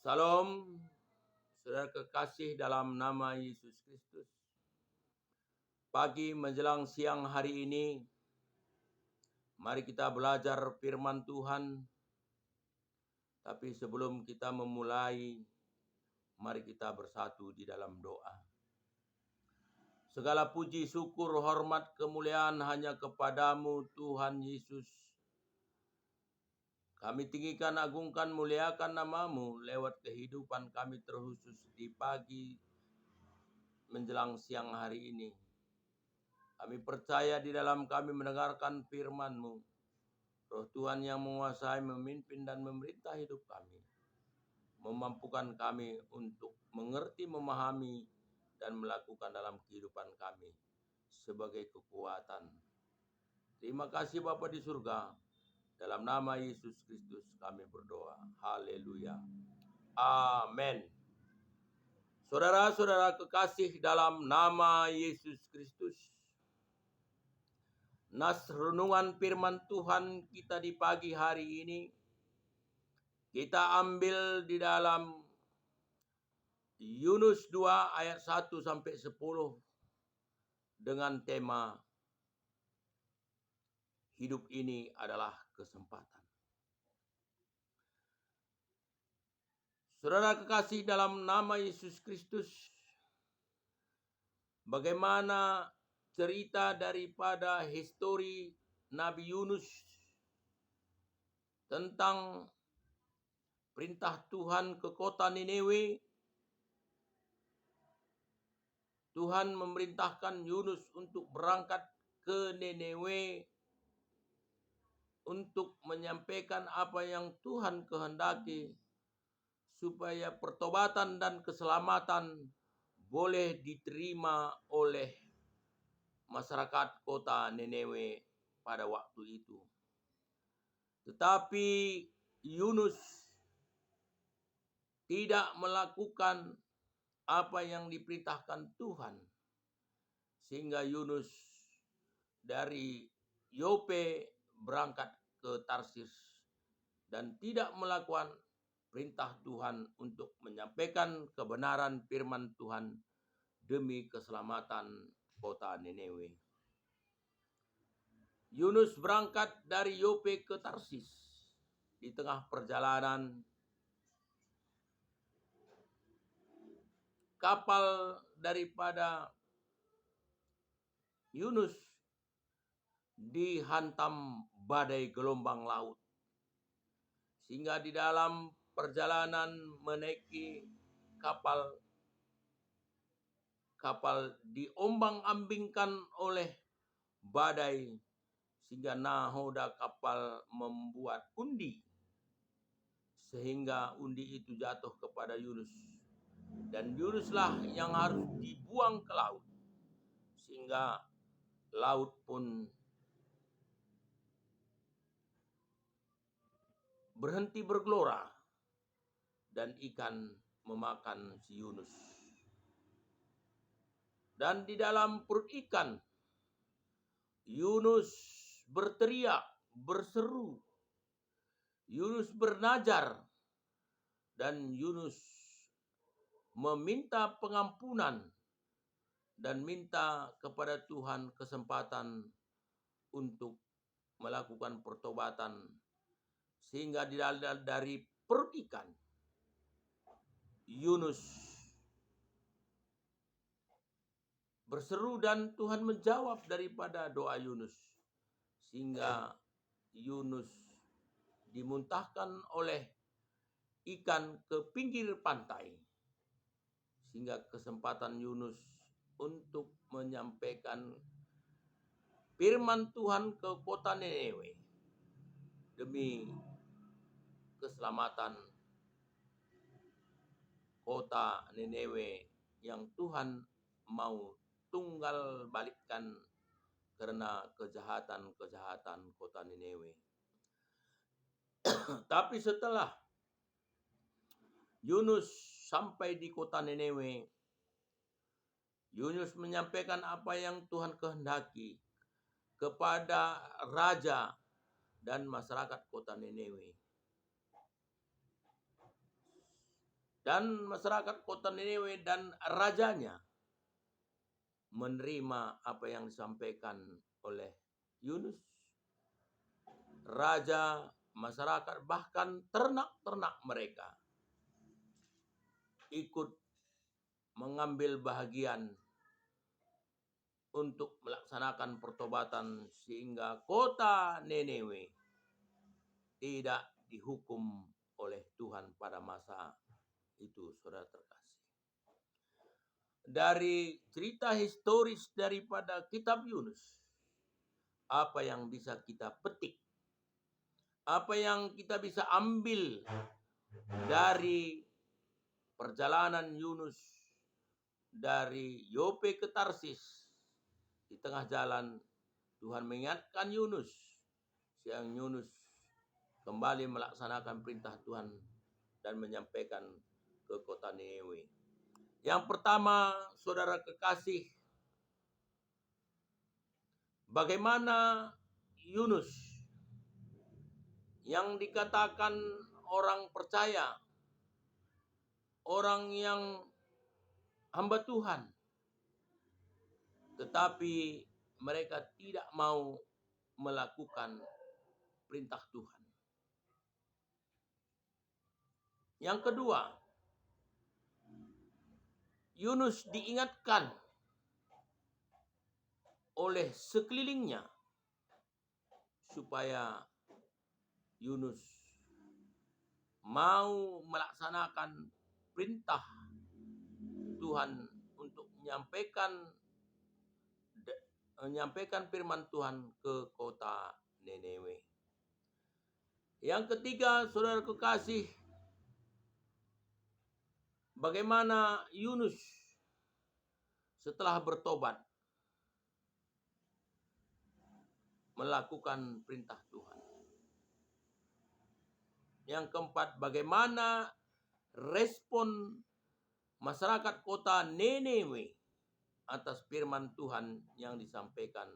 Salam, saudara kekasih dalam nama Yesus Kristus. Pagi menjelang siang hari ini, mari kita belajar firman Tuhan. Tapi sebelum kita memulai, mari kita bersatu di dalam doa. Segala puji, syukur, hormat, kemuliaan hanya kepadamu Tuhan Yesus. Kami tinggikan, agungkan, muliakan namamu lewat kehidupan kami terkhusus di pagi menjelang siang hari ini. Kami percaya di dalam kami mendengarkan firman-Mu. Roh Tuhan yang menguasai, memimpin dan memerintah hidup kami. Memampukan kami untuk mengerti, memahami, dan melakukan dalam kehidupan kami sebagai kekuatan. Terima kasih Bapa di surga. Dalam nama Yesus Kristus kami berdoa. Haleluya. Amin. Saudara-saudara kekasih dalam nama Yesus Kristus. Nas renungan firman Tuhan kita di pagi hari ini, kita ambil di dalam Yunus 2 ayat 1 sampai 10 dengan tema hidup ini adalah kesempatan. Saudara kekasih dalam nama Yesus Kristus, bagaimana cerita daripada histori Nabi Yunus tentang perintah Tuhan ke kota Niniwe. Tuhan memerintahkan Yunus untuk berangkat ke Niniwe untuk menyampaikan apa yang Tuhan kehendaki supaya pertobatan dan keselamatan boleh diterima oleh masyarakat kota Niniwe pada waktu itu. Tetapi Yunus tidak melakukan apa yang diperintahkan Tuhan. Sehingga Yunus dari Yope berangkat ke Tarsis dan tidak melakukan perintah Tuhan untuk menyampaikan kebenaran firman Tuhan demi keselamatan kota Niniwe. Yunus berangkat dari Yope ke Tarsis. Di tengah perjalanan, kapal daripada Yunus dihantam badai gelombang laut. Sehingga di dalam perjalanan menaiki kapal diombang-ambingkan oleh badai. Sehingga nahoda kapal membuat undi. Sehingga undi itu jatuh kepada Yunus. Dan Yunuslah yang harus dibuang ke laut. Sehingga laut pun berhenti bergelora. Dan ikan memakan si Yunus. Dan di dalam perut ikan, Yunus berteriak, berseru. Yunus bernajar. Dan Yunus meminta pengampunan. Dan minta kepada Tuhan kesempatan untuk melakukan pertobatan. Sehingga dari perut ikan, Yunus berseru dan Tuhan menjawab daripada doa Yunus. Sehingga Yunus dimuntahkan oleh ikan ke pinggir pantai. Sehingga kesempatan Yunus untuk menyampaikan firman Tuhan ke kota Niniwe demi keselamatan kota Niniwe yang Tuhan mau tunggal balikkan karena kejahatan kota Niniwe. Tapi setelah Yunus sampai di kota Niniwe, Yunus menyampaikan apa yang Tuhan kehendaki kepada raja dan masyarakat kota Niniwe. Dan masyarakat kota Niniwe dan rajanya menerima apa yang disampaikan oleh Yunus. Raja, masyarakat, bahkan ternak-ternak mereka ikut mengambil bahagian untuk melaksanakan pertobatan sehingga kota Niniwe tidak dihukum oleh Tuhan pada masa itu, saudara terkasih. Dari cerita historis daripada kitab Yunus, apa yang bisa kita petik? Apa yang kita bisa ambil dari perjalanan Yunus dari Yope ke Tarsis? Di tengah jalan Tuhan mengingatkan Yunus, siang Yunus kembali melaksanakan perintah Tuhan dan menyampaikan ke kota Niniwe. Yang pertama, saudara kekasih, bagaimana Yunus yang dikatakan orang percaya, orang yang hamba Tuhan, tetapi mereka tidak mau melakukan perintah Tuhan. Yang kedua, Yunus diingatkan oleh sekelilingnya supaya Yunus mau melaksanakan perintah Tuhan untuk menyampaikan firman Tuhan ke kota Niniwe. Yang ketiga, saudara kekasih, bagaimana Yunus setelah bertobat melakukan perintah Tuhan. Yang keempat, bagaimana respon masyarakat kota Niniwe atas firman Tuhan yang disampaikan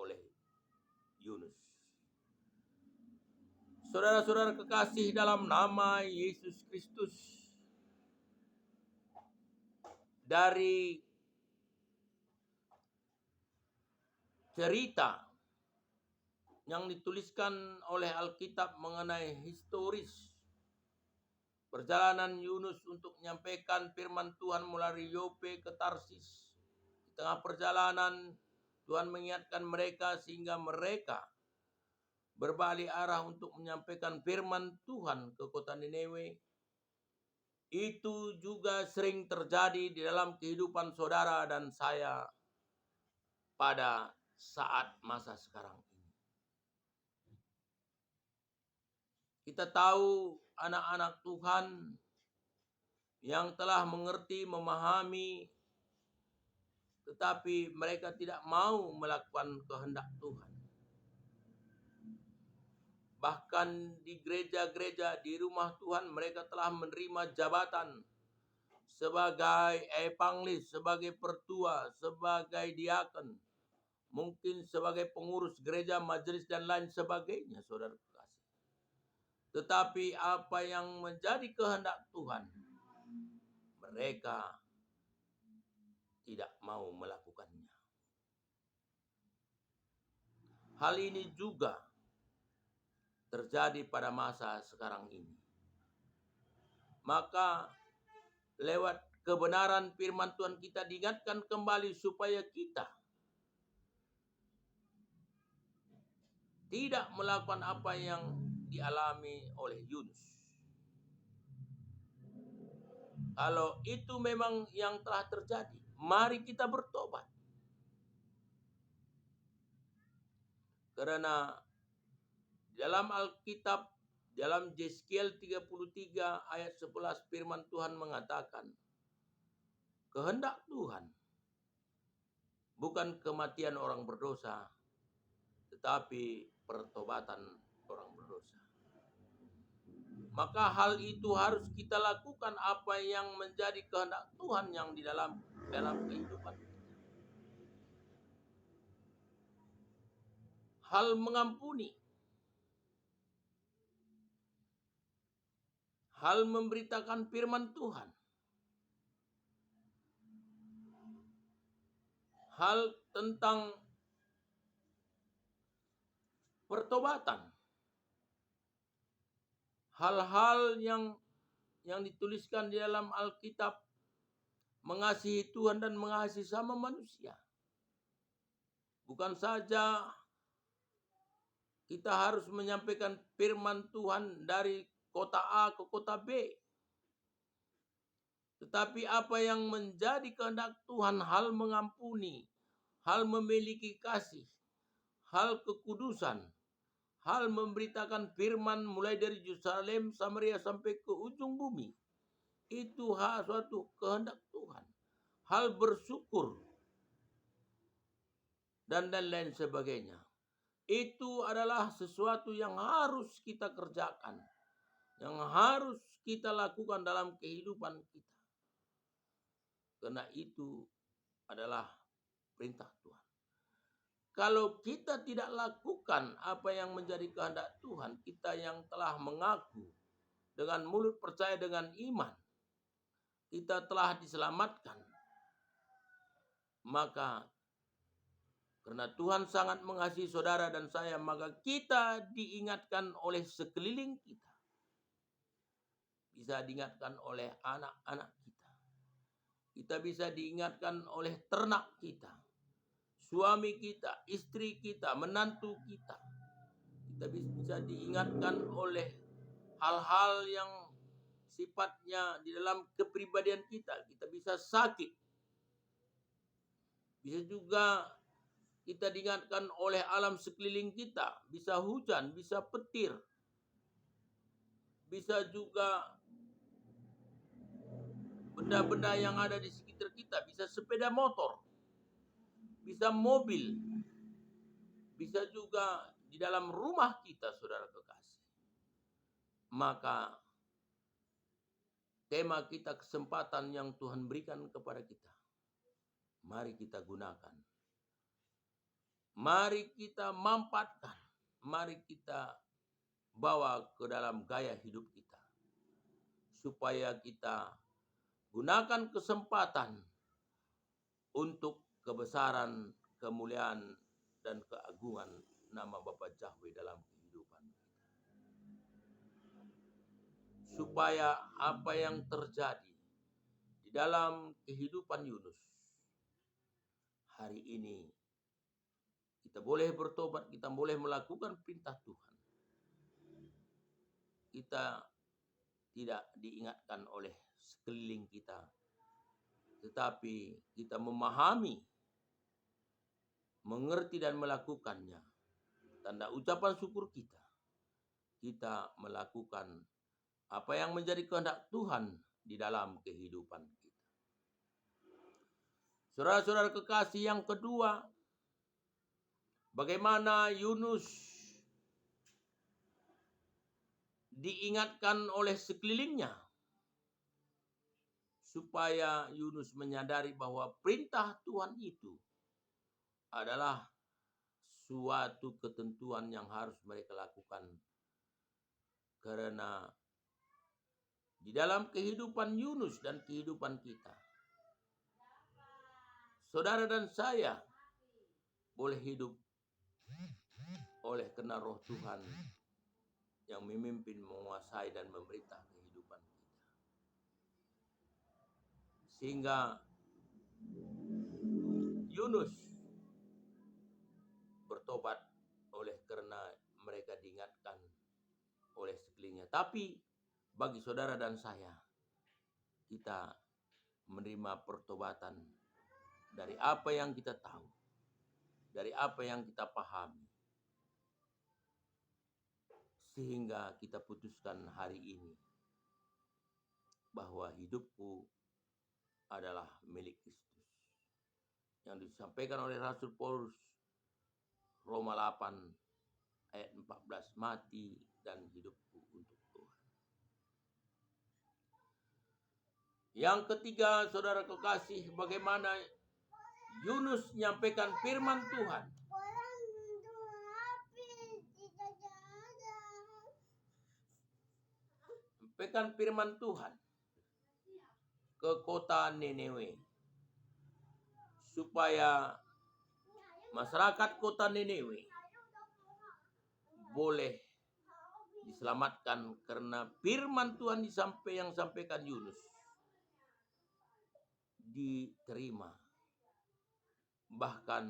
oleh Yunus. Saudara-saudara kekasih dalam nama Yesus Kristus, dari cerita yang dituliskan oleh Alkitab mengenai historis perjalanan Yunus untuk menyampaikan firman Tuhan melalui Yope ke Tarsis. Di tengah perjalanan, Tuhan mengingatkan mereka sehingga mereka berbalik arah untuk menyampaikan firman Tuhan ke kota Niniwe. Itu juga sering terjadi di dalam kehidupan saudara dan saya pada saat masa sekarang ini. Kita tahu anak-anak Tuhan yang telah mengerti, memahami, tetapi mereka tidak mau melakukan kehendak Tuhan. Bahkan di gereja-gereja, di rumah Tuhan, mereka telah menerima jabatan sebagai epanglis, sebagai pertua, sebagai diaken, mungkin sebagai pengurus gereja, majelis, dan lain sebagainya, saudara kasih. Tetapi apa yang menjadi kehendak Tuhan, mereka tidak mau melakukannya. Hal ini juga terjadi pada masa sekarang ini. Maka lewat kebenaran firman Tuhan kita diingatkan kembali supaya kita tidak melakukan apa yang dialami oleh Yunus. Kalau itu memang yang telah terjadi, mari kita bertobat. Karena dalam Alkitab, dalam Yeskiel 33 ayat 11 firman Tuhan mengatakan, kehendak Tuhan bukan kematian orang berdosa, tetapi pertobatan orang berdosa. Maka hal itu harus kita lakukan apa yang menjadi kehendak Tuhan yang di dalam kehidupan kita. Hal mengampuni, hal memberitakan firman Tuhan, hal tentang pertobatan, hal-hal yang dituliskan di dalam Alkitab, mengasihi Tuhan dan mengasihi sama manusia. Bukan saja kita harus menyampaikan firman Tuhan dari kota A ke kota B, tetapi apa yang menjadi kehendak Tuhan, hal mengampuni, hal memiliki kasih, hal kekudusan, hal memberitakan firman mulai dari Yerusalem, Samaria sampai ke ujung bumi. Itu suatu kehendak Tuhan. Hal bersyukur dan lain sebagainya. Itu adalah sesuatu yang harus kita kerjakan, yang harus kita lakukan dalam kehidupan kita. Karena itu adalah perintah Tuhan. Kalau kita tidak lakukan apa yang menjadi kehendak Tuhan, kita yang telah mengaku dengan mulut percaya dengan iman, kita telah diselamatkan. Maka karena Tuhan sangat mengasihi saudara dan saya, maka kita diingatkan oleh sekeliling kita. Bisa diingatkan oleh anak-anak kita. Kita bisa diingatkan oleh ternak kita, suami kita, istri kita, menantu kita. Kita bisa diingatkan oleh hal-hal yang sifatnya di dalam kepribadian kita. Kita bisa sakit. Bisa juga kita diingatkan oleh alam sekeliling kita. Bisa hujan, bisa petir. Bisa juga benda-benda yang ada di sekitar kita. Bisa sepeda motor. Bisa mobil. Bisa juga di dalam rumah kita, saudara kekasih. Maka tema kita, kesempatan yang Tuhan berikan kepada kita, mari kita gunakan. Mari kita manfaatkan. Mari kita bawa ke dalam gaya hidup kita. Supaya kita gunakan kesempatan untuk kebesaran, kemuliaan, dan keagungan nama Bapa Yahweh dalam kehidupan kita. Supaya apa yang terjadi di dalam kehidupan Yunus hari ini, kita boleh bertobat, kita boleh melakukan perintah Tuhan. Kita tidak diingatkan oleh sekeliling kita, tetapi kita memahami, mengerti dan melakukannya. Tanda ucapan syukur kita, kita melakukan apa yang menjadi kehendak Tuhan di dalam kehidupan kita. Saudara-saudara kekasih, yang kedua, bagaimana Yunus diingatkan oleh sekelilingnya supaya Yunus menyadari bahwa perintah Tuhan itu adalah suatu ketentuan yang harus mereka lakukan. Karena di dalam kehidupan Yunus dan kehidupan kita, saudara dan saya boleh hidup oleh karena Roh Tuhan yang memimpin, menguasai dan memerintah kehidupan kita. Sehingga Yunus bertobat oleh karena mereka diingatkan oleh sekelilingnya. Tapi bagi saudara dan saya, kita menerima pertobatan dari apa yang kita tahu, dari apa yang kita pahami, sehingga kita putuskan hari ini bahwa hidupku adalah milik Kristus. Yang disampaikan oleh Rasul Paulus, Roma 8 ayat 14, mati dan hidupku untuk Tuhan. Yang ketiga, saudara kekasih, bagaimana Yunus menyampaikan firman Tuhan. menyampaikan firman Tuhan ke kota Nineve, supaya masyarakat kota Nineve boleh diselamatkan karena firman Tuhan yang sampaikan Yunus diterima. Bahkan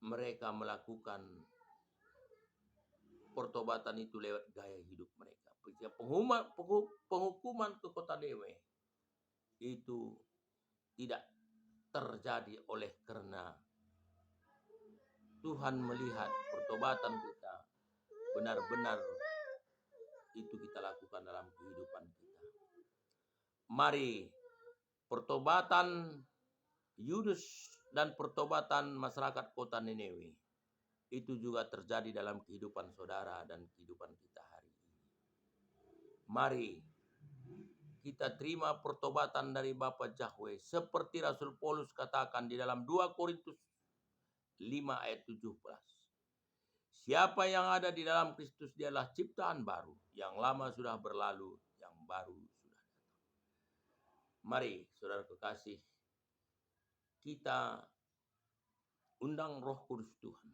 mereka melakukan pertobatan itu lewat gaya hidup mereka. Penghukuman ke kota Nineve itu tidak terjadi oleh karena Tuhan melihat pertobatan kita benar-benar itu kita lakukan dalam kehidupan kita. Mari pertobatan Yunus dan pertobatan masyarakat kota Nineve itu juga terjadi dalam kehidupan saudara dan kehidupan kita hari ini. Mari kita terima pertobatan dari Bapa Yahweh seperti Rasul Paulus katakan di dalam 2 Korintus 5 ayat 17. Siapa yang ada di dalam Kristus dialah ciptaan baru, yang lama sudah berlalu, yang baru sudah datang. Mari saudara kekasih, kita undang Roh Kudus Tuhan,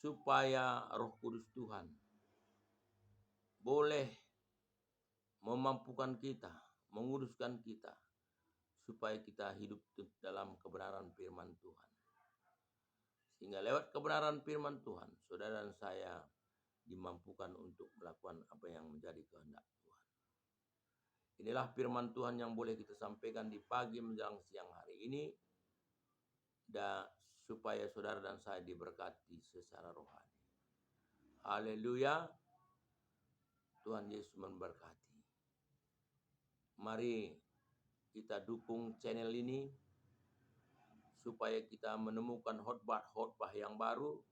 supaya Roh Kudus Tuhan boleh memampukan kita, menguruskan kita, supaya kita hidup dalam kebenaran firman Tuhan. Sehingga lewat kebenaran firman Tuhan, saudara dan saya dimampukan untuk melakukan apa yang menjadi kehendak Tuhan. Inilah firman Tuhan yang boleh kita sampaikan di pagi menjelang siang hari ini, dan supaya saudara dan saya diberkati secara rohani. Haleluya. Tuhan Yesus memberkati. Mari kita dukung channel ini supaya kita menemukan khotbah-khotbah yang baru.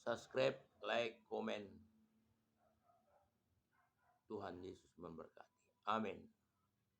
Subscribe, like, komen. Tuhan Yesus memberkati. Amin.